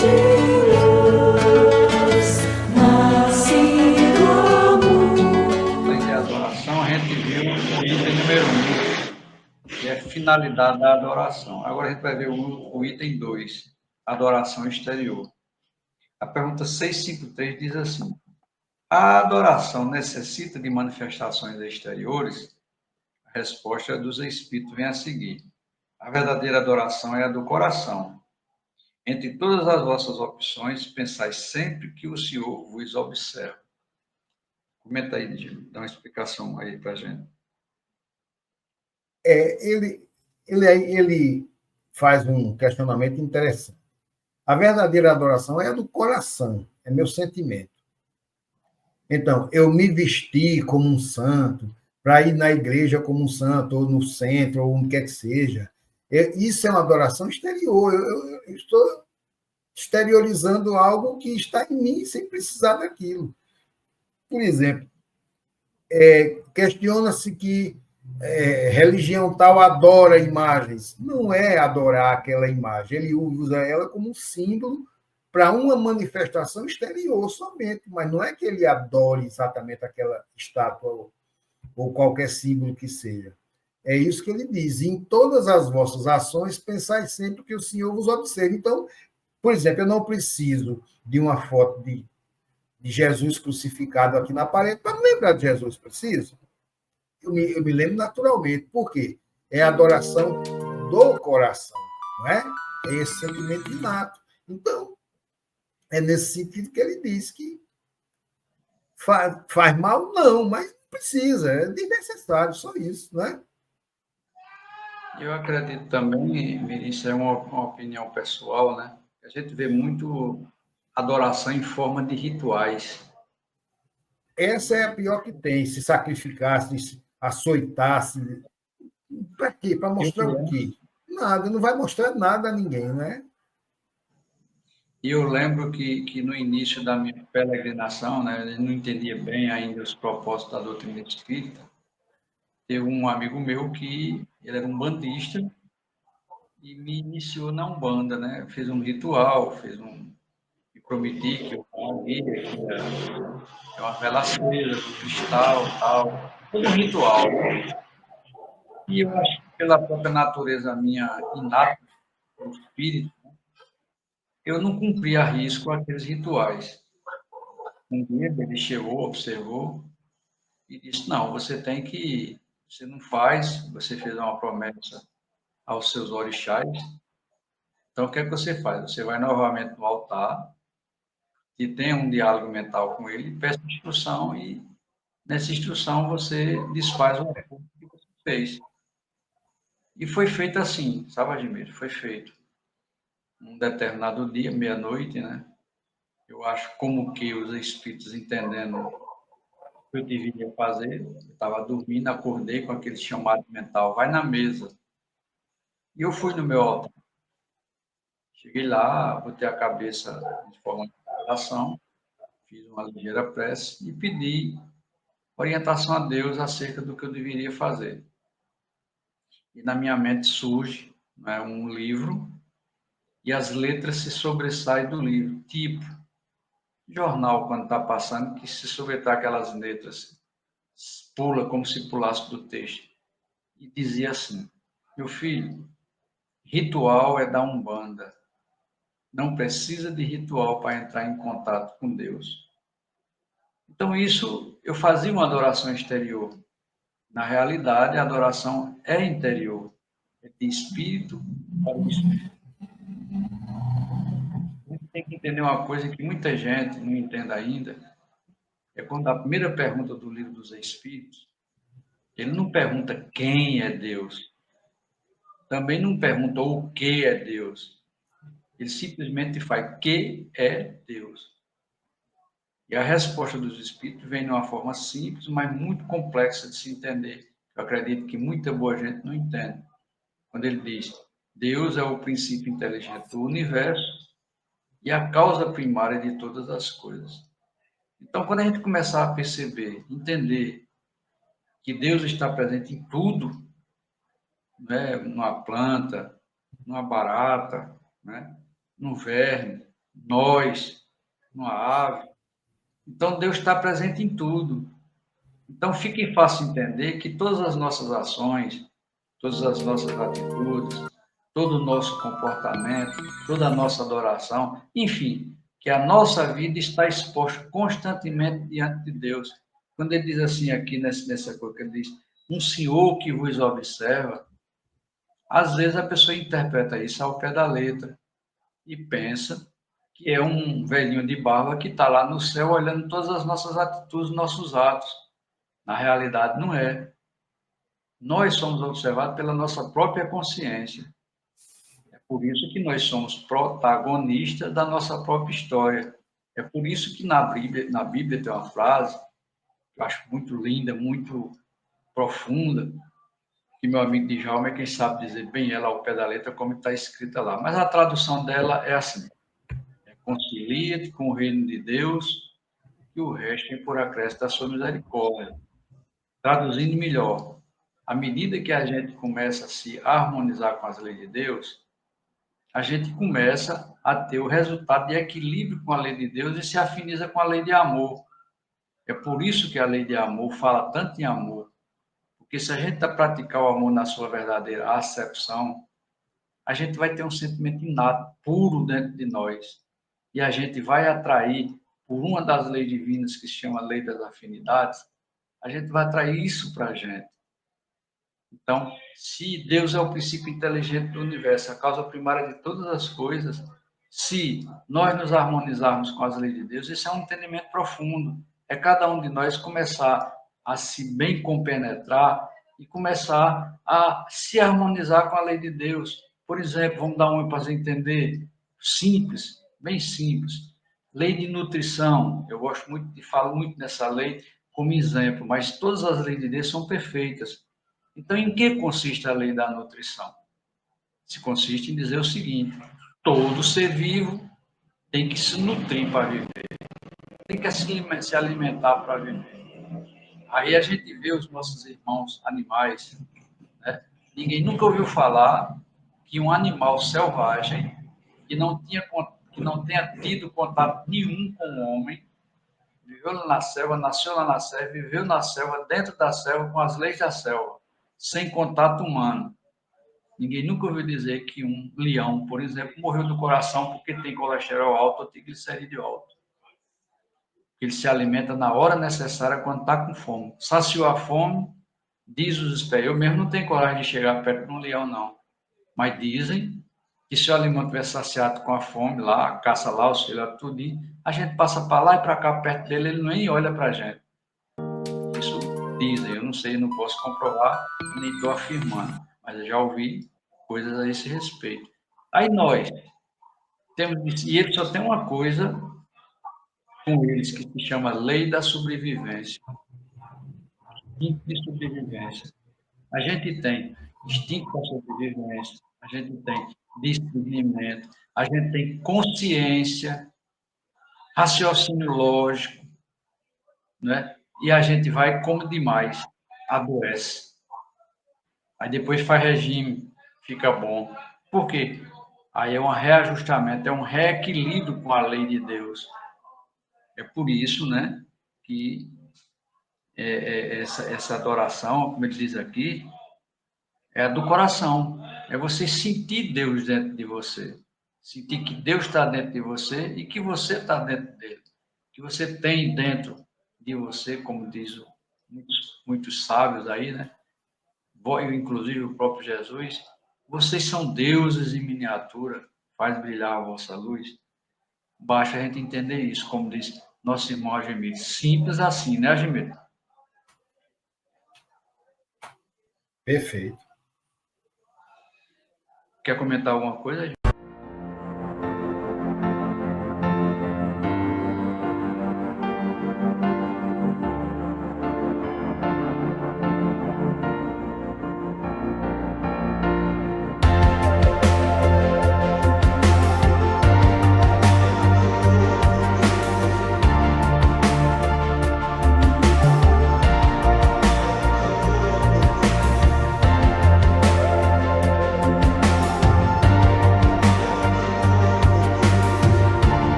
De adoração, a gente viu o item número 1, que é finalidade da adoração. Agora a gente vai ver o item 2, adoração exterior. A pergunta 653 diz assim: a adoração necessita de manifestações exteriores? A resposta dos Espíritos vem a seguir. A verdadeira adoração é a do coração. Entre todas as vossas opções, pensai sempre que o Senhor vos observa. Comenta aí, Gil, dá uma explicação aí para a gente. Ele faz um questionamento interessante. A verdadeira adoração é a do coração, é meu sentimento. Então, eu me vestir como um santo, para ir na igreja como um santo, ou no centro, ou onde quer que seja. Isso é uma adoração exterior. Eu estou exteriorizando algo que está em mim sem precisar daquilo. Por exemplo, questiona-se que religião tal adora imagens. Não é adorar aquela imagem, ele usa ela como um símbolo para uma manifestação exterior somente, mas não é que ele adore exatamente aquela estátua ou qualquer símbolo que seja. É isso que ele diz. Em todas as vossas ações, pensai sempre que o Senhor vos observe. Então, por exemplo, eu não preciso de uma foto de Jesus crucificado aqui na parede para me lembrar de Jesus, preciso? Eu me lembro naturalmente. Por quê? É a adoração do coração, não é? É esse sentimento inato. Então, é nesse sentido que ele diz que faz mal, não, mas não precisa, é desnecessário, só isso, não é? Eu acredito também, Vinícius, é uma opinião pessoal, né? A gente vê muito adoração em forma de rituais. Essa é a pior que tem, se sacrificar, se açoitar, se... Para quê? Para mostrar o quê? Nada, não vai mostrar nada a ninguém, né? E eu lembro que no início da minha peregrinação, né, eu não entendia bem ainda os propósitos da doutrina espírita. Teve um amigo meu que ele era um bandista e me iniciou na Umbanda, né? Fez um ritual, me prometi que eu ia, que ia uma vela acesa, um cristal, tal, todo um ritual, né? E eu acho que pela própria natureza minha inata, do espírito, eu não cumpria a risco aqueles rituais. Um dia ele chegou, observou e disse: não, você tem que ir. Você não faz, você fez uma promessa aos seus orixás, então o que é que você faz? Você vai novamente no altar e tem um diálogo mental com ele, peça instrução e nessa instrução você desfaz o acordo que você fez. E foi feito assim, sabe, Admir? Foi feito. Um determinado dia, meia-noite, né? Eu acho como que os espíritos entendendo o que eu deveria fazer. Eu estava dormindo, acordei com aquele chamado mental, vai na mesa. E eu fui no meu altar. Cheguei lá, botei a cabeça de forma de meditação, fiz uma ligeira prece e pedi orientação a Deus acerca do que eu deveria fazer. E na minha mente surge, né, um livro e as letras se sobressaem do livro, tipo jornal quando está passando, que se sobressai aquelas letras, pula como se pulasse do texto. E dizia assim: meu filho, ritual é da Umbanda. Não precisa de ritual para entrar em contato com Deus. Então, isso, eu fazia uma adoração exterior. Na realidade, a adoração é interior. É de espírito para o espírito. A gente tem que entender uma coisa que muita gente não entende ainda. É quando a primeira pergunta do livro dos Espíritos, ele não pergunta quem é Deus. Também não pergunta o que é Deus. Ele simplesmente faz que é Deus. E a resposta dos Espíritos vem de uma forma simples, mas muito complexa de se entender. Eu acredito que muita boa gente não entende. Quando ele diz: Deus é o princípio inteligente do universo e a causa primária de todas as coisas. Então, quando a gente começar a perceber, entender que Deus está presente em tudo, né? Numa planta, numa barata, né? No verme, nós, uma ave. Então, Deus está presente em tudo. Então, fique fácil entender que todas as nossas ações, todas as nossas atitudes, todo o nosso comportamento, toda a nossa adoração, enfim, que a nossa vida está exposta constantemente diante de Deus. Quando ele diz assim aqui nessa coisa, que ele diz, um Senhor que vos observa, às vezes a pessoa interpreta isso ao pé da letra e pensa que é um velhinho de barba que está lá no céu olhando todas as nossas atitudes, nossos atos. Na realidade, não é. Nós somos observados pela nossa própria consciência. É por isso que nós somos protagonistas da nossa própria história. É por isso que na Bíblia tem uma frase que eu acho muito linda, muito profunda, que meu amigo Djalma é quem sabe dizer bem ela ao pé da letra, como está escrita lá. Mas a tradução dela é assim: concilia-te com o reino de Deus e o resto é por acréscimo da sua misericórdia. Traduzindo melhor, à medida que a gente começa a se harmonizar com as leis de Deus, a gente começa a ter o resultado de equilíbrio com a lei de Deus e se afiniza com a lei de amor. É por isso que a lei de amor fala tanto em amor. Porque se a gente praticar o amor na sua verdadeira acepção, a gente vai ter um sentimento inato, puro dentro de nós. E a gente vai atrair, por uma das leis divinas que se chama lei das afinidades, a gente vai atrair isso para a gente. Então, se Deus é o princípio inteligente do universo, a causa primária de todas as coisas, se nós nos harmonizarmos com as leis de Deus, isso é um entendimento profundo. É cada um de nós começar a se bem compenetrar e começar a se harmonizar com a lei de Deus. Por exemplo, vamos dar um para você entender, simples, bem simples. Lei de nutrição, eu gosto muito de falar muito nessa lei como exemplo, mas todas as leis de Deus são perfeitas. Então, em que consiste a lei da nutrição? Se consiste em dizer o seguinte: todo ser vivo tem que se nutrir para viver, tem que se alimentar para viver. Aí a gente vê os nossos irmãos animais, né? Ninguém nunca ouviu falar que um animal selvagem que não tenha tido contato nenhum com o homem, viveu na selva, nasceu lá na selva, viveu na selva, dentro da selva, com as leis da selva, sem contato humano. Ninguém nunca ouviu dizer que um leão, por exemplo, morreu do coração porque tem colesterol alto ou triglicerídeo alto. Ele se alimenta na hora necessária quando está com fome. Saciou a fome, diz os espécies. Eu mesmo não tenho coragem de chegar perto de um leão, não. Mas dizem que se o alimento estiver saciado com a fome, lá, caça lá, os filhos, tudo, a gente passa para lá e para cá perto dele, ele nem olha para a gente. Isso dizem, eu não sei, não posso comprovar, nem estou afirmando, mas eu já ouvi coisas a esse respeito. Aí nós temos, e ele só tem uma coisa com eles que se chama lei da sobrevivência. Instinto de sobrevivência. A gente tem instinto da sobrevivência, a gente tem discernimento, a gente tem consciência, raciocínio lógico, né? E a gente vai, come demais, adoece. Aí depois faz regime, fica bom. Por quê? Aí é um reajustamento, é um reequilíbrio com a lei de Deus. É por isso, né, que essa adoração, como ele diz aqui, é a do coração. É você sentir Deus dentro de você. Sentir que Deus está dentro de você e que você está dentro dele. Que você tem dentro de você, como diz muitos sábios aí, né? Inclusive o próprio Jesus, vocês são deuses em miniatura, faz brilhar a vossa luz. Basta a gente entender isso, como diz nosso irmão Agemir. Simples assim, né, Agemir? Perfeito. Quer comentar alguma coisa, Agemir?